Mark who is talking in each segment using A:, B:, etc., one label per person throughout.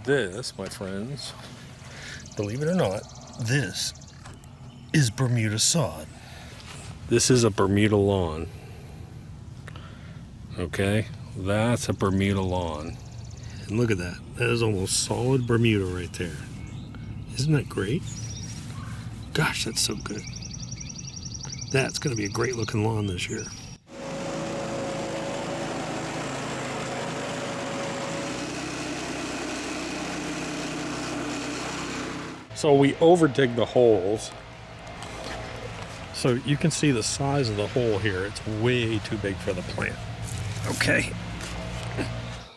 A: This, my friends, believe it or not, this is Bermuda sod. This is a Bermuda lawn. Okay, that's a Bermuda lawn. And look at that. That is almost solid Bermuda right there. Isn't that great? Gosh, that's so good. That's going to be a great looking lawn this year. So we over dig the holes. So you can see the size of the hole here. It's way too big for the plant. Okay.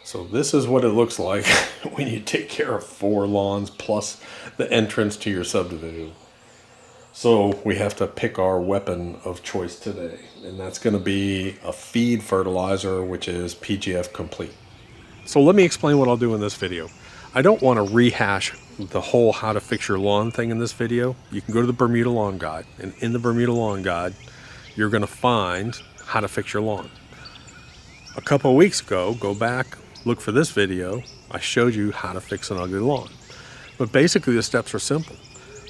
A: So this is what it looks like when you take care of 4 lawns plus the entrance to your subdivision. So we have to pick our weapon of choice today, and that's going to be a feed fertilizer, which is PGF Complete. So let me explain what I'll do in this video. I don't want to rehash the whole how to fix your lawn thing in this video. You can go to the Bermuda Lawn Guide, and in the Bermuda Lawn Guide, you're going to find how to fix your lawn. A couple of weeks ago, go back, look for this video. I showed you how to fix an ugly lawn. But basically the steps are simple.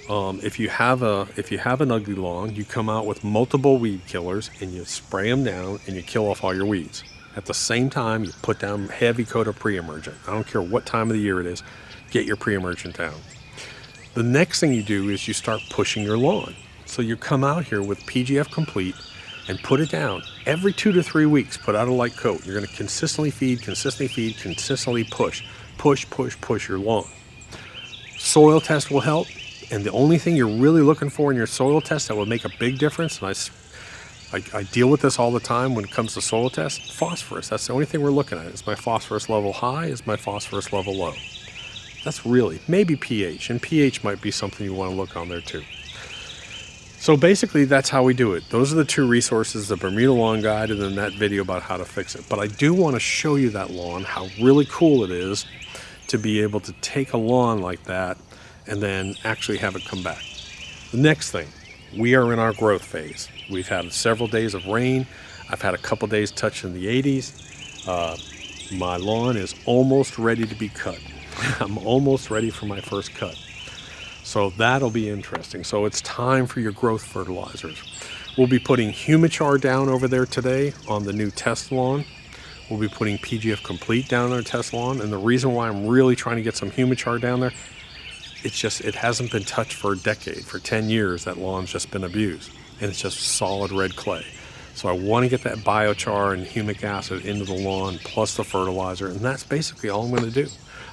A: If you have an ugly lawn, you come out with multiple weed killers and you spray them down and you kill off all your weeds. At the same time, you put down heavy coat of pre-emergent. I don't care what time of the year it is, get your pre-emergent down. The next thing you do is you start pushing your lawn. So you come out here with PGF Complete and put it down. Every 2 to 3 weeks, put out a light coat. You're going to consistently feed, consistently push your lawn. Soil test will help. And the only thing you're really looking for in your soil test that will make a big difference, and I deal with this all the time when it comes to soil tests, phosphorus. That's the only thing we're looking at. Is my phosphorus level high? Is my phosphorus level low? That's really, maybe pH, and pH might be something you want to look on there too. So basically that's how we do it. Those are the 2 resources, the Bermuda Lawn Guide and then that video about how to fix it. But I do want to show you that lawn, how really cool it is to be able to take a lawn like that and then actually have it come back. The next thing, we are in our growth phase. We've had several days of rain. I've had a couple days touching the 80s. My lawn is almost ready to be cut. I'm almost ready for my first cut. So that'll be interesting. So it's time for your growth fertilizers. We'll be putting Humichar down over there today on the new test lawn. We'll be putting PGF Complete down on our test lawn. And the reason why I'm really trying to get some Humichar down there, it hasn't been touched for a decade. For 10 years, that lawn's just been abused. And it's just solid red clay. So I want to get that biochar and humic acid into the lawn, plus the fertilizer. And that's basically all I'm going to do.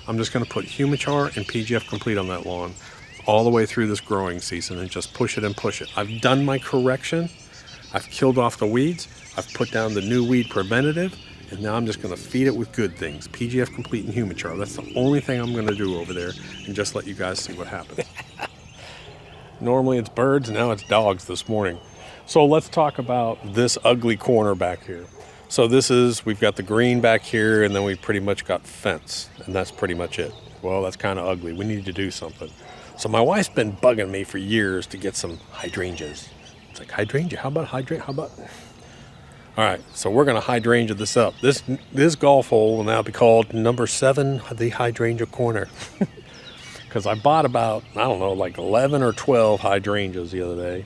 A: I'm just going to put Humichar and PGF Complete on that lawn all the way through this growing season and just push it and push it. I've done my correction. I've killed off the weeds. I've put down the new weed preventative. And now I'm just going to feed it with good things. PGF Complete and Humichar. That's the only thing I'm going to do over there, and just let you guys see what happens. Normally it's birds, now it's dogs this morning. So let's talk about this ugly corner back here. So we've got the green back here, and then we pretty much got fence, and that's pretty much it. Well, that's kind of ugly. We need to do something. So my wife's been bugging me for years to get some hydrangeas. It's like, hydrangea? How about hydrangea? How about... All right, so we're going to hydrangea this up. This golf hole will now be called number 7, the hydrangea corner. Because I bought about, I don't know, like 11 or 12 hydrangeas the other day.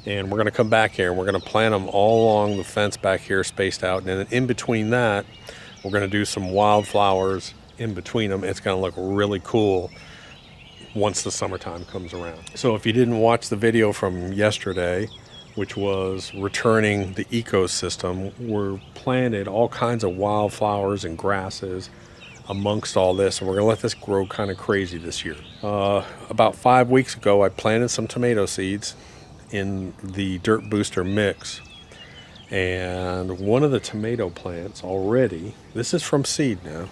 A: And we're going to come back here and we're going to plant them all along the fence back here, spaced out. And then in between that, we're going to do some wildflowers in between them. It's going to look really cool once the summertime comes around. So if you didn't watch the video from yesterday, which was returning the ecosystem, we're planted all kinds of wildflowers and grasses amongst all this, and we're going to let this grow kind of crazy this year. About 5 weeks ago, I planted some tomato seeds in the dirt booster mix, and one of the tomato plants already, this is from seed now,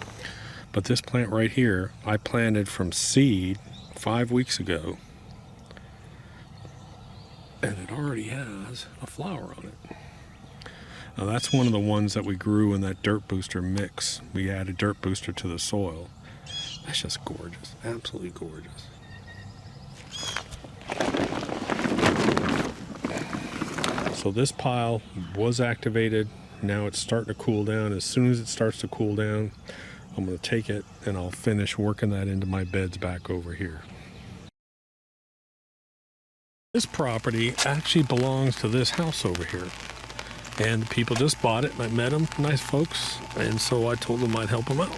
A: but this plant right here, I planted from seed 5 weeks ago. And it already has a flower on it. Now that's one of the ones that we grew in that dirt booster mix. We added dirt booster to the soil. That's just gorgeous, absolutely gorgeous. So this pile was activated. Now it's starting to cool down. As soon as it starts to cool down, I'm going to take it and I'll finish working that into my beds back over here. This property actually belongs to this house over here. And people just bought it, and I met them, nice folks, and so I told them I'd help them out.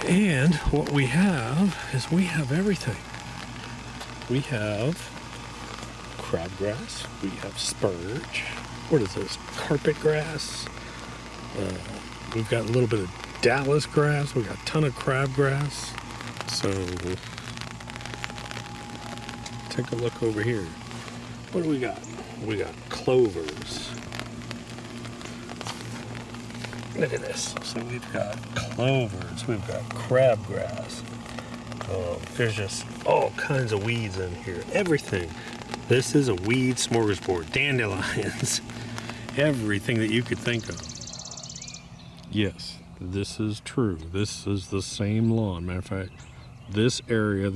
A: And what we have is we have everything. We have crabgrass, we have spurge, what is this, carpet grass, we've got a little bit of Dallas grass, we got a ton of crabgrass. So take a look over here. What do we got? We got clovers. Look at this. So we've got clovers, we've got crabgrass. There's just all kinds of weeds in here. Everything. This is a weed smorgasbord. Dandelions. Everything that you could think of. Yes, this is true. This is the same lawn. Matter of fact, this area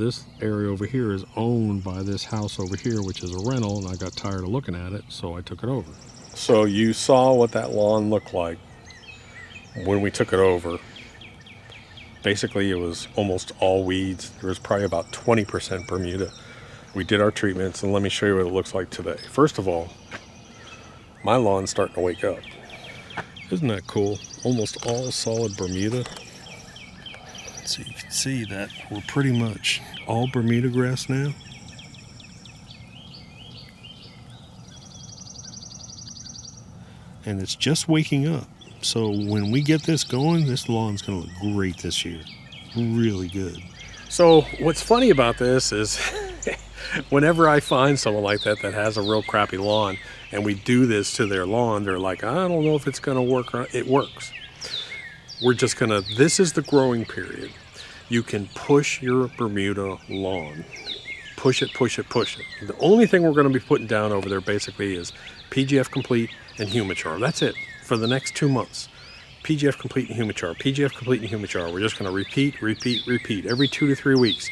A: over here is owned by this house over here, which is a rental, and I got tired of looking at it, so I took it over. So you saw what that lawn looked like when we took it over. Basically, it was almost all weeds. There was probably about 20% Bermuda. We did our treatments, and let me show you what it looks like today. First of all, my lawn's starting to wake up. Isn't that cool? Almost all solid Bermuda. So you can see that we're pretty much all Bermuda grass now. And it's just waking up. So when we get this going, this lawn's gonna look great this year. Really good. So what's funny about this is whenever I find someone like that that has a real crappy lawn and we do this to their lawn, they're like, I don't know if it's gonna work. It works. We're just gonna, this is the growing period. You can push your Bermuda lawn. Push it, push it, push it. The only thing we're gonna be putting down over there basically is PGF Complete and Humichar. That's it for the next 2 months. PGF Complete and Humichar, PGF Complete and Humichar. We're just gonna repeat, repeat, repeat every 2 to 3 weeks.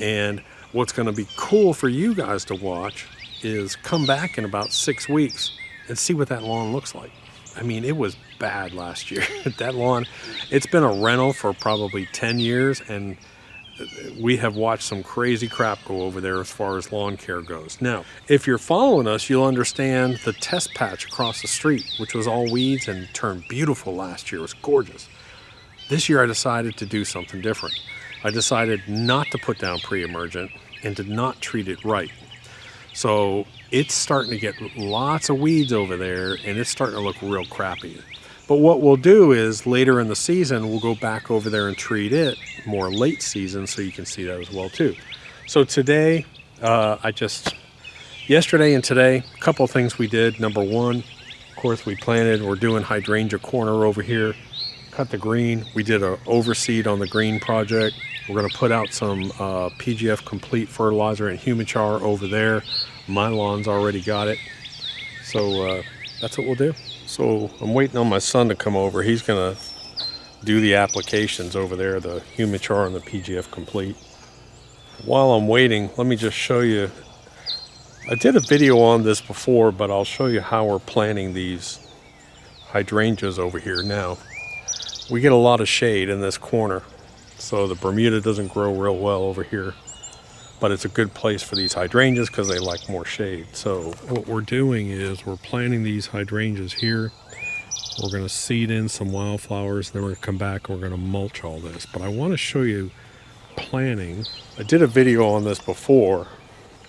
A: And what's gonna be cool for you guys to watch is come back in about 6 weeks and see what that lawn looks like. I mean, it was bad last year. That lawn, it's been a rental for probably 10 years, and we have watched some crazy crap go over there as far as lawn care goes. Now, if you're following us, you'll understand the test patch across the street, which was all weeds and turned beautiful last year. It was gorgeous. This year I decided to do something different. I decided not to put down pre-emergent and to not treat it right. So it's starting to get lots of weeds over there, and it's starting to look real crappy. But what we'll do is later in the season, we'll go back over there and treat it more late season, so you can see that as well too. So today, yesterday and today, a couple of things we did. Number one, of course, we're doing hydrangea corner over here. Cut the green. We did an overseed on the green project. We're going to put out some PGF Complete fertilizer and Humichar over there. My lawn's already got it. So that's what we'll do. So I'm waiting on my son to come over. He's going to do the applications over there, the Humichar and the PGF Complete. While I'm waiting, let me just show you. I did a video on this before, but I'll show you how we're planting these hydrangeas over here now. We get a lot of shade in this corner, so the Bermuda doesn't grow real well over here. But it's a good place for these hydrangeas because they like more shade. So what we're doing is we're planting these hydrangeas here. We're going to seed in some wildflowers, then we're going to come back and we're going to mulch all this. But I want to show you planting. I did a video on this before,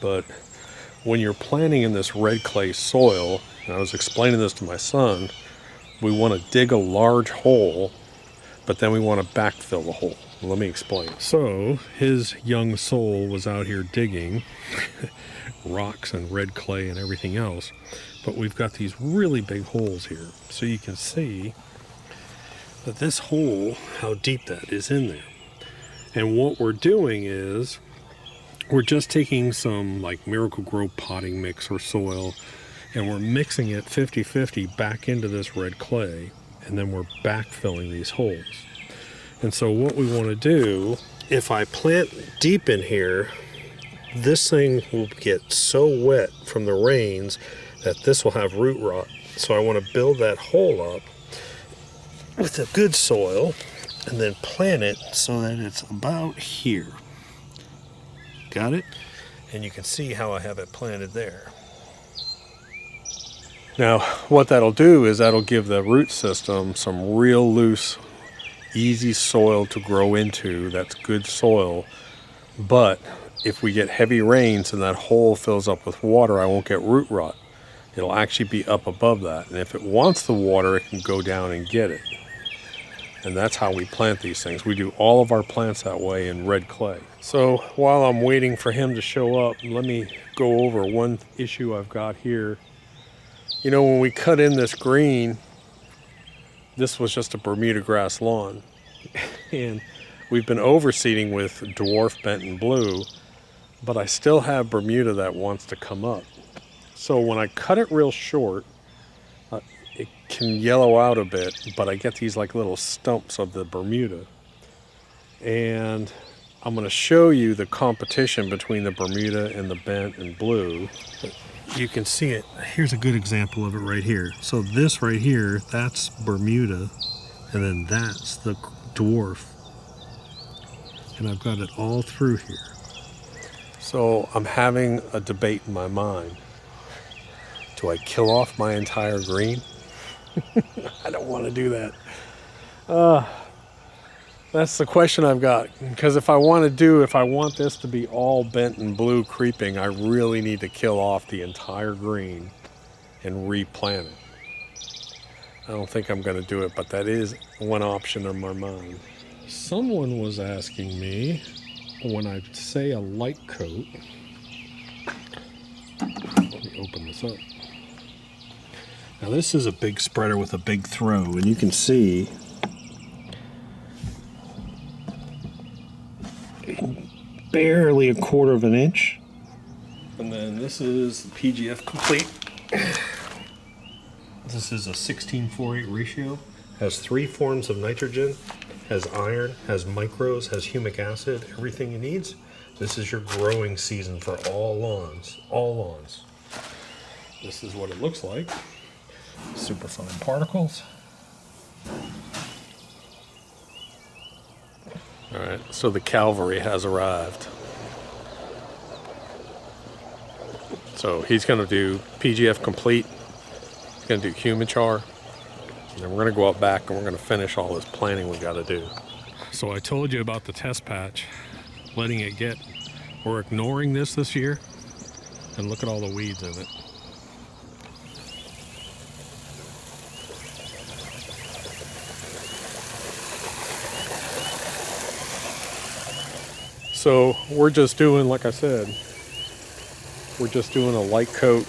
A: but when you're planting in this red clay soil, and I was explaining this to my son, we want to dig a large hole, but then we want to backfill the hole. Let me explain. So his young soul was out here digging rocks and red clay and everything else, but we've got these really big holes here. So you can see that this hole, how deep that is in there. And what we're doing is we're just taking some like Miracle-Gro potting mix or soil, and we're mixing it 50-50 back into this red clay, and then we're backfilling these holes. And so what we want to do, if I plant deep in here, this thing will get so wet from the rains that this will have root rot. So I want to build that hole up with a good soil and then plant it so that it's about here. Got it? And you can see how I have it planted there. Now, what that'll do is that'll give the root system some real loose, easy soil to grow into. That's good soil. But if we get heavy rains and that hole fills up with water, I won't get root rot. It'll actually be up above that. And if it wants the water, it can go down and get it. And that's how we plant these things. We do all of our plants that way in red clay. So while I'm waiting for him to show up, let me go over one issue I've got here. You know, when we cut in this green, this was just a Bermuda grass lawn. And we've been overseeding with dwarf bent and blue, but I still have Bermuda that wants to come up. So when I cut it real short, it can yellow out a bit, but I get these like little stumps of the Bermuda. And I'm going to show you the competition between the Bermuda and the bent and blue. You can see it. Here's a good example of it right here. So this right here, that's Bermuda, and then that's the dwarf. And I've got it all through here. So I'm having a debate in my mind. Do I kill off my entire green? I don't want to do that. That's the question I've got. Because if I want this to be all bent and blue creeping, I really need to kill off the entire green and replant it. I don't think I'm going to do it, but that is one option in my mind. Someone was asking me, when I say a light coat, let me open this up. Now this is a big spreader with a big throw, and you can see barely a quarter of an inch. And then this is the PGF Complete. This is a 16:4:8 ratio. Has 3 forms of nitrogen, has iron, has micros, has humic acid, everything it needs. This is your growing season for all lawns. All lawns. This is what it looks like. Superfine particles. All right, so the cavalry has arrived. So he's going to do PGF Complete. He's going to do Humichar. And then we're going to go out back and we're going to finish all this planting we got to do. So I told you about the test patch, letting it get. We're ignoring this year, and look at all the weeds in it. So we're just doing, like I said, we're just doing a light coat,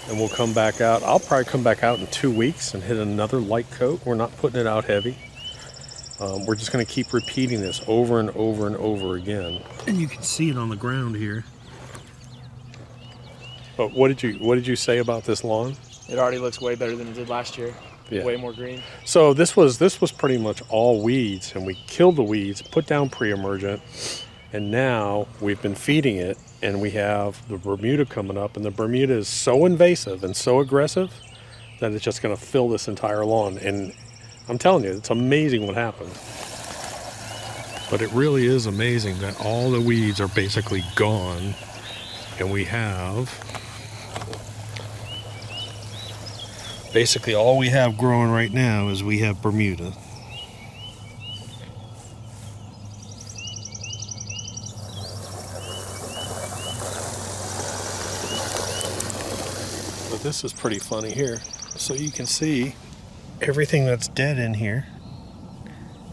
A: and we'll come back out. I'll probably come back out in 2 weeks and hit another light coat. We're not putting it out heavy. We're just going to keep repeating this over and over and over again. And you can see it on the ground here. But what did you say about this lawn?
B: It already looks way better than it did last year.
A: Yeah.
B: Way more green.
A: So this was pretty much all weeds, and we killed the weeds, put down pre-emergent, and now we've been feeding it, and we have the Bermuda coming up, and the Bermuda is so invasive and so aggressive that it's just going to fill this entire lawn. And I'm telling you, it's amazing what happens. But it really is amazing that all the weeds are basically gone, and we have basically all we have growing right now is we have Bermuda. But this is pretty funny here. So you can see everything that's dead in here.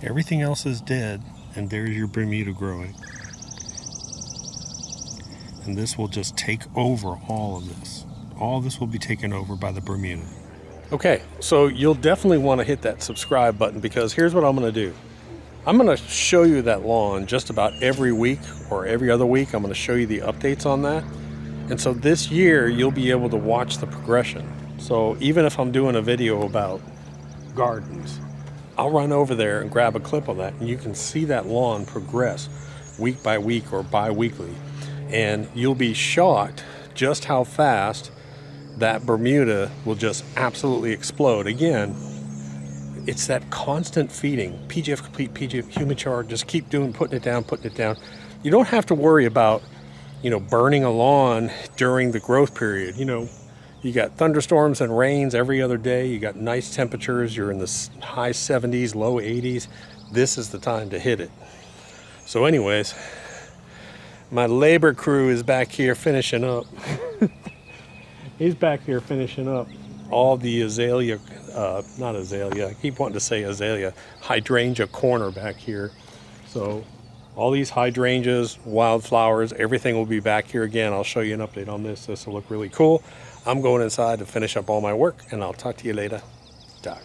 A: Everything else is dead, and there's your Bermuda growing. And this will just take over all of this. All this will be taken over by the Bermuda. Okay, so you'll definitely want to hit that subscribe button, because here's what I'm going to do. I'm going to show you that lawn just about every week or every other week. I'm going to show you the updates on that. And so this year, you'll be able to watch the progression. So even if I'm doing a video about gardens, I'll run over there and grab a clip of that, and you can see that lawn progress week by week or bi-weekly. And you'll be shocked just how fast that Bermuda will just absolutely explode. Again, it's that constant feeding. PGF Complete, PGF Human Charge, just keep doing, putting it down, putting it down. You don't have to worry about, you know, burning a lawn during the growth period. You know, you got thunderstorms and rains every other day. You got nice temperatures. You're in the high 70s, low 80s. This is the time to hit it. So anyways, my labor crew is back here finishing up. He's back here finishing up all the azalea, not azalea, I keep wanting to say azalea, hydrangea corner back here. So all these hydrangeas, wildflowers, everything will be back here again. I'll show you an update on this. This will look really cool. I'm going inside to finish up all my work, and I'll talk to you later. Bye.